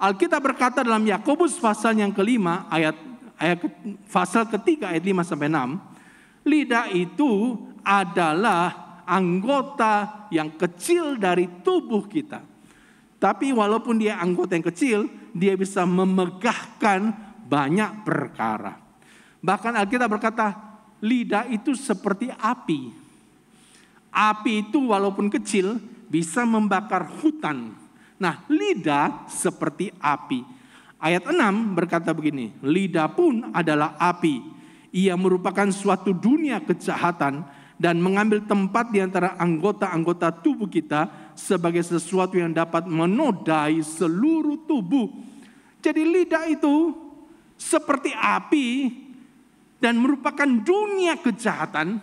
E: Alkitab berkata dalam Yakobus pasal yang kelima, pasal ketiga ayat 5 sampai 6, lidah itu adalah anggota yang kecil dari tubuh kita. Tapi walaupun dia anggota yang kecil, dia bisa memegahkan banyak perkara. Bahkan Alkitab berkata, lidah itu seperti api. Api itu walaupun kecil bisa membakar hutan. Nah, lidah seperti api. Ayat 6 berkata begini, lidah pun adalah api. Ia merupakan suatu dunia kejahatan dan mengambil tempat di antara anggota-anggota tubuh kita sebagai sesuatu yang dapat menodai seluruh tubuh. Jadi lidah itu seperti api dan merupakan dunia kejahatan,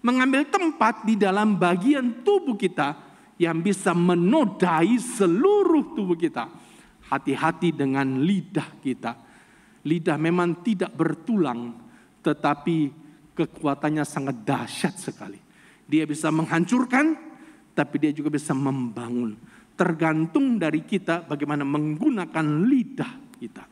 E: mengambil tempat di dalam bagian tubuh kita yang bisa menodai seluruh tubuh kita. Hati-hati dengan lidah kita. Lidah memang tidak bertulang, tetapi kekuatannya sangat dahsyat sekali. Dia bisa menghancurkan, tapi dia juga bisa membangun. Tergantung dari kita bagaimana menggunakan lidah kita.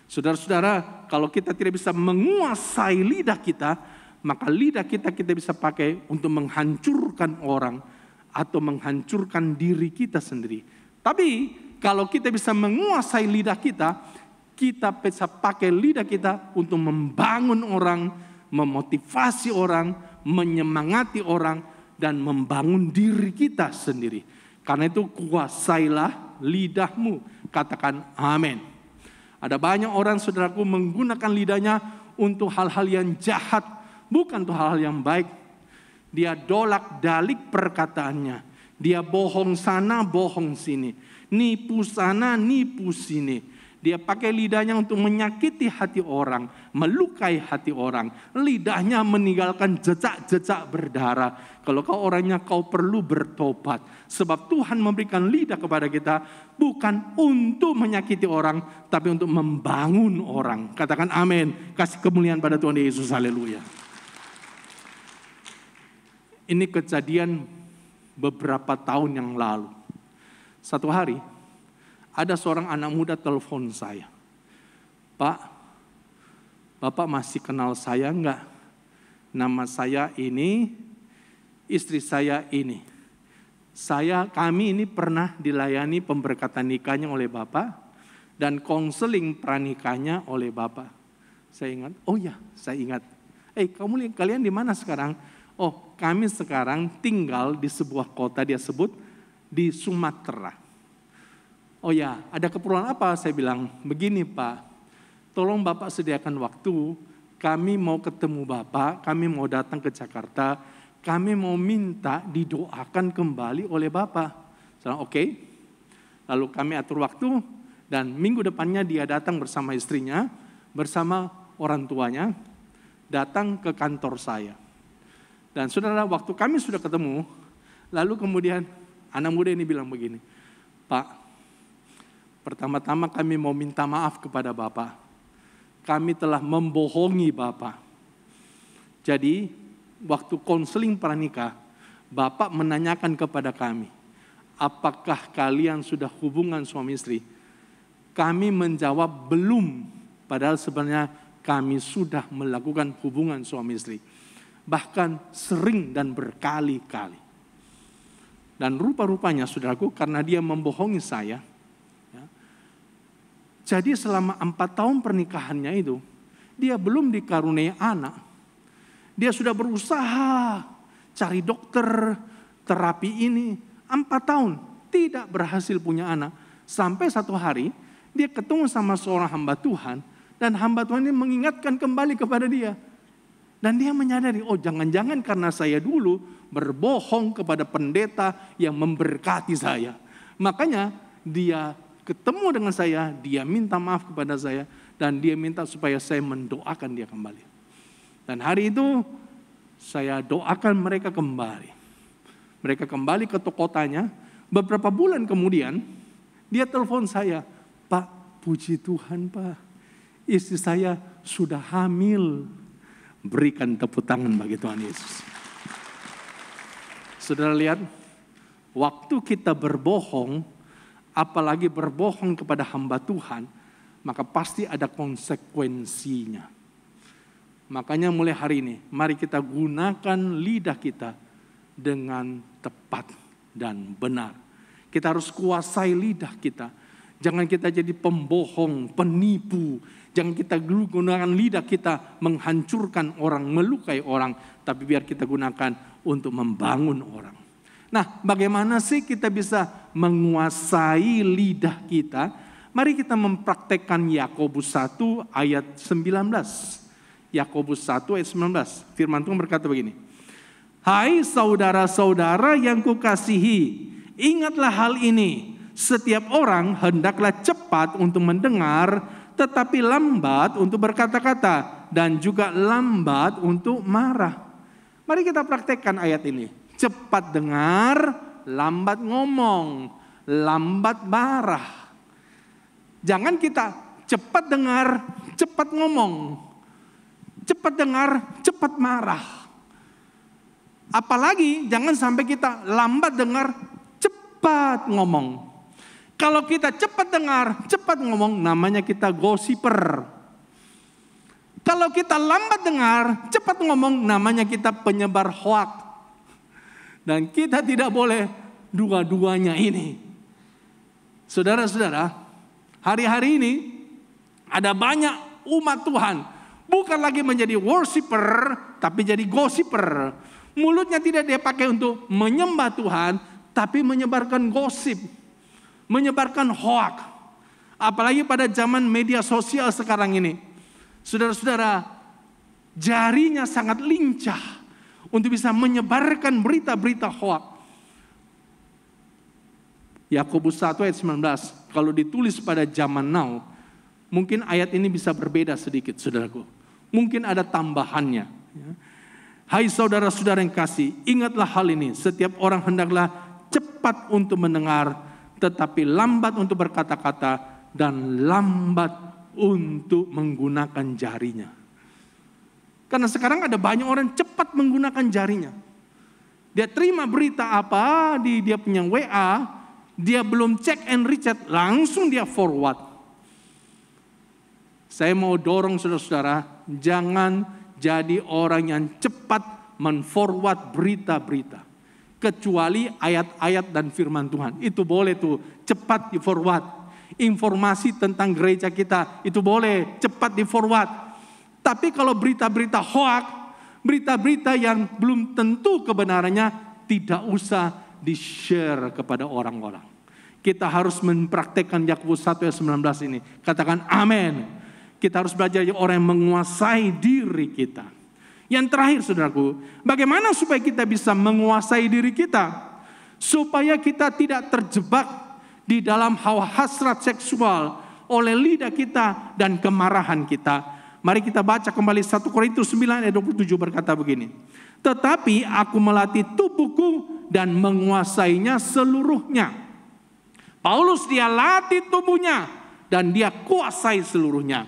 E: Saudara-saudara, kalau kita tidak bisa menguasai lidah kita, maka lidah kita bisa pakai untuk menghancurkan orang atau menghancurkan diri kita sendiri. Tapi kalau kita bisa menguasai lidah kita bisa pakai lidah kita untuk membangun orang, memotivasi orang, menyemangati orang, dan membangun diri kita sendiri. Karena itu kuasailah lidahmu. Katakan amin. Ada banyak orang, saudaraku, menggunakan lidahnya untuk hal-hal yang jahat, bukan untuk hal-hal yang baik. Dia dolak dalik perkataannya. Dia bohong sana, bohong sini. Nipu sana, nipu sini. Dia pakai lidahnya untuk menyakiti hati orang, melukai hati orang. Lidahnya meninggalkan jejak-jejak berdarah. Kalau kau orangnya, kau perlu bertobat. Sebab Tuhan memberikan lidah kepada kita bukan untuk menyakiti orang, tapi untuk membangun orang. Katakan amin. Kasih kemuliaan pada Tuhan Yesus. Haleluya. Ini kejadian beberapa tahun yang lalu. Satu hari, ada seorang anak muda telepon saya. Pak, Bapak masih kenal saya enggak? Nama saya ini, istri saya ini. Kami ini pernah dilayani pemberkatan nikahnya oleh Bapak dan konseling pranikahnya oleh Bapak. Saya ingat, oh ya, saya ingat. Kalian di mana sekarang? Oh, kami sekarang tinggal di sebuah kota, dia sebut di Sumatera. Oh ya, ada keperluan apa? Saya bilang, begini Pak, tolong Bapak sediakan waktu, kami mau ketemu Bapak, kami mau datang ke Jakarta, kami mau minta didoakan kembali oleh Bapak. Saya bilang, oke. Lalu kami atur waktu, dan minggu depannya dia datang bersama istrinya, bersama orang tuanya, datang ke kantor saya. Dan saudara, waktu kami sudah ketemu, lalu kemudian anak muda ini bilang begini, Pak, pertama-tama kami mau minta maaf kepada Bapak. Kami telah membohongi Bapak. Jadi, waktu konseling pranikah, Bapak menanyakan kepada kami, apakah kalian sudah hubungan suami istri? Kami menjawab belum, padahal sebenarnya kami sudah melakukan hubungan suami istri. Bahkan sering dan berkali-kali. Dan rupa-rupanya saudaraku, karena dia membohongi saya, ya, jadi selama 4 tahun pernikahannya itu, dia belum dikaruniai anak. Dia sudah berusaha cari dokter, terapi ini, 4 tahun tidak berhasil punya anak. Sampai satu hari, dia ketemu sama seorang hamba Tuhan, dan hamba Tuhan ini mengingatkan kembali kepada dia. Dan dia menyadari, oh jangan-jangan karena saya dulu berbohong kepada pendeta yang memberkati saya. Makanya dia ketemu dengan saya, dia minta maaf kepada saya, dan dia minta supaya saya mendoakan dia kembali. Dan hari itu saya doakan mereka kembali. Mereka kembali ke kotanya. Beberapa bulan kemudian dia telepon saya, Pak, puji Tuhan Pak, istri saya sudah hamil. Berikan tepuk tangan bagi Tuhan Yesus. Saudara lihat, waktu kita berbohong apalagi berbohong kepada hamba Tuhan, maka pasti ada konsekuensinya. Makanya mulai hari ini, mari kita gunakan lidah kita dengan tepat dan benar. Kita harus kuasai lidah kita. Jangan kita jadi pembohong, penipu. Jangan kita gunakan lidah kita menghancurkan orang, melukai orang. Tapi biar kita gunakan untuk membangun orang. Nah, bagaimana sih kita bisa menguasai lidah kita? Mari kita mempraktekkan Yakobus 1 ayat 19. Yakobus 1 ayat 19. Firman Tuhan berkata begini. Hai saudara-saudara yang kukasihi, ingatlah hal ini. Setiap orang hendaklah cepat untuk mendengar, tetapi lambat untuk berkata-kata, dan juga lambat untuk marah. Mari kita praktekkan ayat ini. Cepat dengar, lambat ngomong, lambat marah. Jangan kita cepat dengar, cepat ngomong. Cepat dengar, cepat marah. Apalagi jangan sampai kita lambat dengar, cepat ngomong. Kalau kita cepat dengar, cepat ngomong, namanya kita gosiper. Kalau kita lambat dengar, cepat ngomong, namanya kita penyebar hoak. Dan kita tidak boleh dua-duanya ini. Saudara-saudara, hari-hari ini ada banyak umat Tuhan. Bukan lagi menjadi worshiper, tapi jadi gosiper. Mulutnya tidak dia pakai untuk menyembah Tuhan, tapi menyebarkan gosip. Menyebarkan hoak. Apalagi pada zaman media sosial sekarang ini. Saudara-saudara, jarinya sangat lincah untuk bisa menyebarkan berita-berita hoak. Yakobus 1 ayat 19, kalau ditulis pada zaman now, mungkin ayat ini bisa berbeda sedikit, saudaraku. Mungkin ada tambahannya. Hai saudara-saudara yang kasih, ingatlah hal ini. Setiap orang hendaklah cepat untuk mendengar, tetapi lambat untuk berkata-kata, dan lambat untuk menggunakan jarinya. Karena sekarang ada banyak orang cepat menggunakan jarinya. Dia terima berita apa di dia punya WA, dia belum check and recheck, langsung dia forward. Saya mau dorong saudara-saudara, jangan jadi orang yang cepat men-forward berita-berita. Kecuali ayat-ayat dan firman Tuhan. Itu boleh tuh, cepat di-forward. Informasi tentang gereja kita, itu boleh cepat di-forward. Tapi kalau berita-berita hoak, berita-berita yang belum tentu kebenarannya, tidak usah di-share kepada orang-orang. Kita harus mempraktekkan Yakobus 1 ayat 19 ini. Katakan amin. Kita harus belajar jadi orang yang menguasai diri kita. Yang terakhir saudaraku, bagaimana supaya kita bisa menguasai diri kita? Supaya kita tidak terjebak di dalam hawa hasrat seksual oleh lidah kita dan kemarahan kita. Mari kita baca kembali 1 Korintus 9 ayat 27 berkata begini. Tetapi aku melatih tubuhku dan menguasainya seluruhnya. Paulus dia latih tubuhnya dan dia kuasai seluruhnya.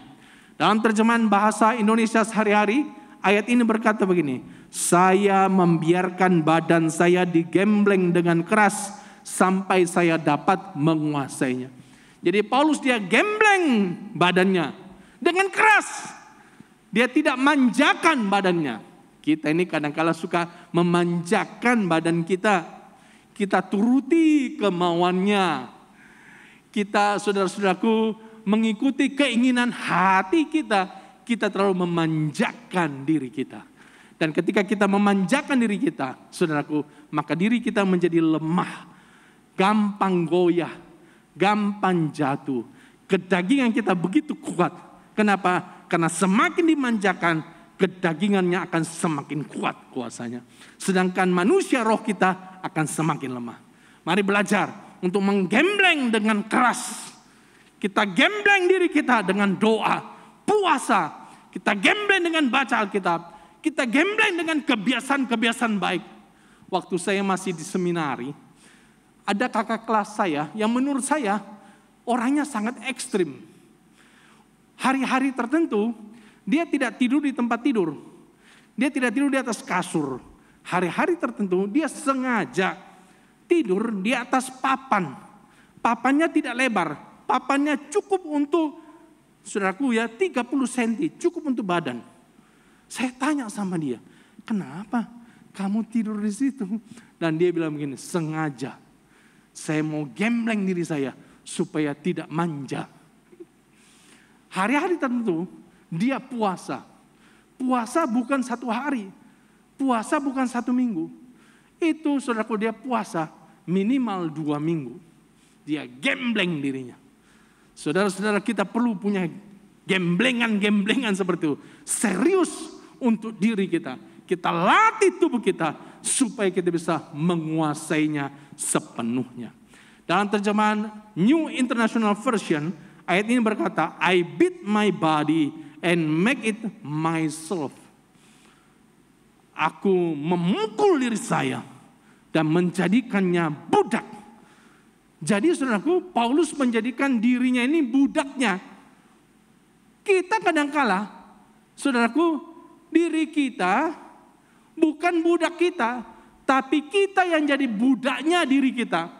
E: Dalam terjemahan bahasa Indonesia sehari-hari, ayat ini berkata begini, saya membiarkan badan saya digembleng dengan keras sampai saya dapat menguasainya. Jadi Paulus dia gembleng badannya dengan keras. Dia tidak manjakan badannya. Kita ini kadang-kala suka memanjakan badan kita. Kita turuti kemauannya. Kita saudara-saudaraku mengikuti keinginan hati kita. Kita terlalu memanjakan diri kita. Dan ketika kita memanjakan diri kita, saudaraku, maka diri kita menjadi lemah, gampang goyah, gampang jatuh. Kedagingan kita begitu kuat. Kenapa? Karena semakin dimanjakan, kedagingannya akan semakin kuat kuasanya. Sedangkan manusia roh kita akan semakin lemah. Mari belajar untuk menggembleng dengan keras. Kita gembleng diri kita dengan doa, puasa. Kita gembleng dengan baca Alkitab. Kita gembleng dengan kebiasaan-kebiasaan baik. Waktu saya masih di seminari, ada kakak kelas saya yang menurut saya orangnya sangat ekstrim. Hari-hari tertentu dia tidak tidur di tempat tidur. Dia tidak tidur di atas kasur. Hari-hari tertentu dia sengaja tidur di atas papan. Papannya tidak lebar, papannya cukup untuk, saudaraku ya, 30 cm, cukup untuk badan. Saya tanya sama dia, kenapa kamu tidur di situ? Dan dia bilang begini, sengaja. Saya mau gembleng diri saya supaya tidak manja. Hari-hari tertentu dia puasa. Puasa bukan 1 hari, puasa bukan 1 minggu. Itu saudaraku dia puasa minimal 2 minggu. Dia gembleng dirinya. Saudara-saudara, kita perlu punya gemblengan-gemblengan seperti itu. Serius untuk diri kita. Kita latih tubuh kita supaya kita bisa menguasainya sepenuhnya. Dalam terjemahan New International Version, ayat ini berkata, I beat my body and make it myself. Aku memukul diri saya dan menjadikannya budak. Jadi saudaraku, Paulus menjadikan dirinya ini budaknya. Kita kadangkala, saudaraku, diri kita bukan budak kita, tapi kita yang jadi budaknya diri kita.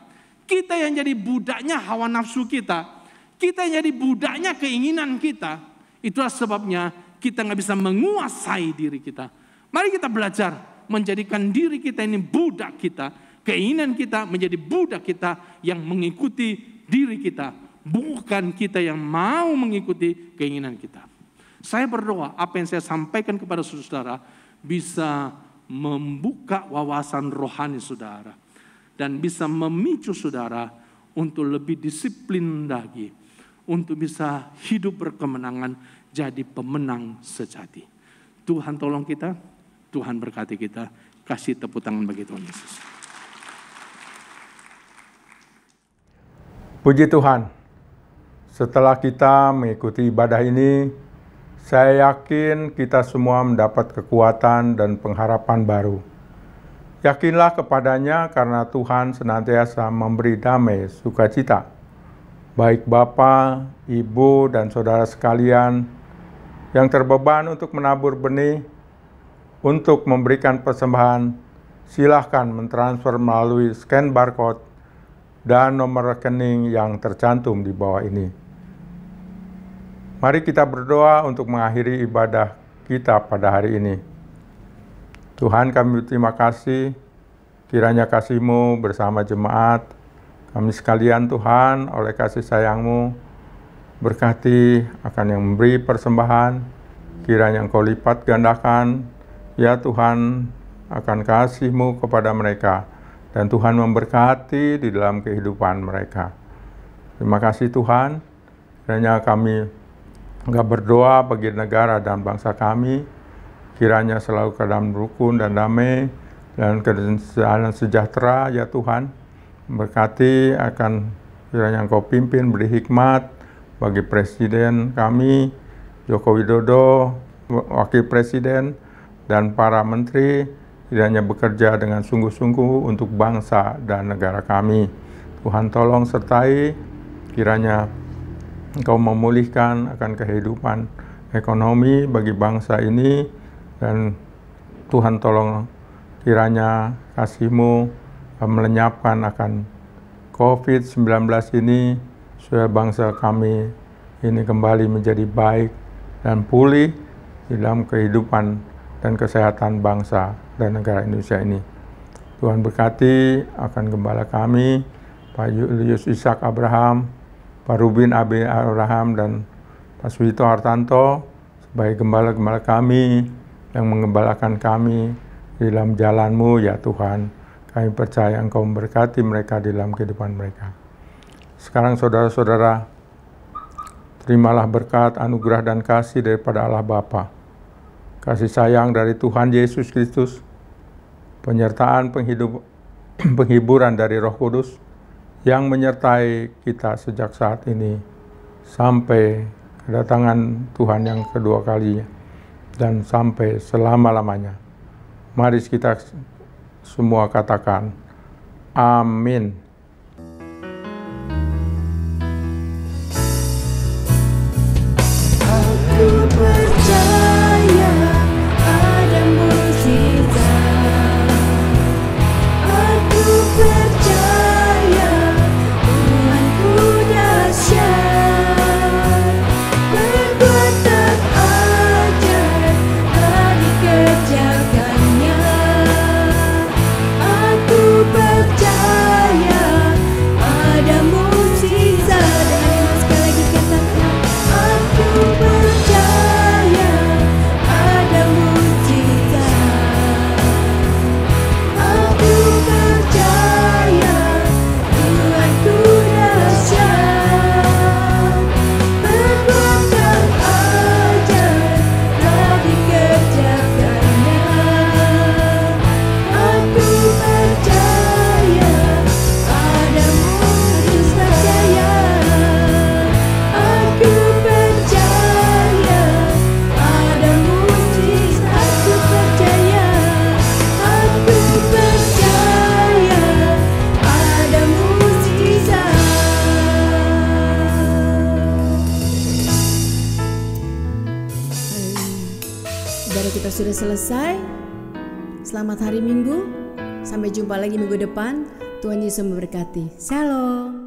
E: Kita yang jadi budaknya hawa nafsu kita. Kita yang jadi budaknya keinginan kita. Itulah sebabnya kita nggak bisa menguasai diri kita. Mari kita belajar menjadikan diri kita ini budak kita. Keinginan kita menjadi budak kita yang mengikuti diri kita. Bukan kita yang mau mengikuti keinginan kita. Saya berdoa apa yang saya sampaikan kepada saudara bisa membuka wawasan rohani saudara. Dan bisa memicu saudara untuk lebih disiplin lagi. Untuk bisa hidup berkemenangan jadi pemenang sejati. Tuhan tolong kita, Tuhan berkati kita. Kasih tepuk tangan bagi Tuhan Yesus.
F: Puji Tuhan, setelah kita mengikuti ibadah ini, saya yakin kita semua mendapat kekuatan dan pengharapan baru. Yakinlah kepadanya karena Tuhan senantiasa memberi damai sukacita. Baik Bapa, Ibu, dan saudara sekalian yang terbeban untuk menabur benih, untuk memberikan persembahan, silahkan mentransfer melalui scan barcode dan nomor rekening yang tercantum di bawah ini. Mari kita berdoa untuk mengakhiri ibadah kita pada hari ini. Tuhan, kami berterima kasih, kiranya kasih-Mu bersama jemaat, kami sekalian Tuhan, oleh kasih sayang-Mu, berkati akan yang memberi persembahan, kiranya Engkau lipat gandakan, ya Tuhan, akan kasih-Mu kepada mereka, dan Tuhan memberkati di dalam kehidupan mereka. Terima kasih Tuhan, kiranya kami enggak berdoa bagi negara dan bangsa kami, kiranya selalu ke dalam rukun dan damai, dan kesejahteraan sejahtera ya Tuhan. Berkati akan kiranya Engkau pimpin, beri hikmat bagi Presiden kami, Joko Widodo, Wakil Presiden, dan para Menteri, kiranya bekerja dengan sungguh-sungguh untuk bangsa dan negara kami. Tuhan tolong sertai, kiranya Engkau memulihkan akan kehidupan ekonomi bagi bangsa ini, dan Tuhan tolong kiranya kasih-Mu melenyapkan akan COVID-19 ini, supaya bangsa kami ini kembali menjadi baik dan pulih di dalam kehidupan dan kesehatan bangsa dan negara Indonesia ini. Tuhan berkati akan gembala kami, Pak Julius Ishak Abraham, Pak Rubin Abi Abraham, dan Pak Suwito Hartanto, sebagai gembala-gembala kami yang mengembalakan kami di dalam jalan-Mu ya Tuhan. Kami percaya Engkau memberkati mereka di dalam kehidupan mereka. Sekarang saudara-saudara, terimalah berkat, anugerah, dan kasih daripada Allah Bapa, kasih sayang dari Tuhan Yesus Kristus, penyertaan penghiburan dari Roh Kudus yang menyertai kita sejak saat ini sampai kedatangan Tuhan yang kedua kalinya dan sampai selama-lamanya. Mari kita semua katakan, amin.
D: Aku percaya ada mukjizat. Aku percaya Tuhan Saudara, kita sudah selesai. Selamat hari Minggu. Sampai jumpa lagi minggu depan. Tuhan Yesus memberkati. Shalom.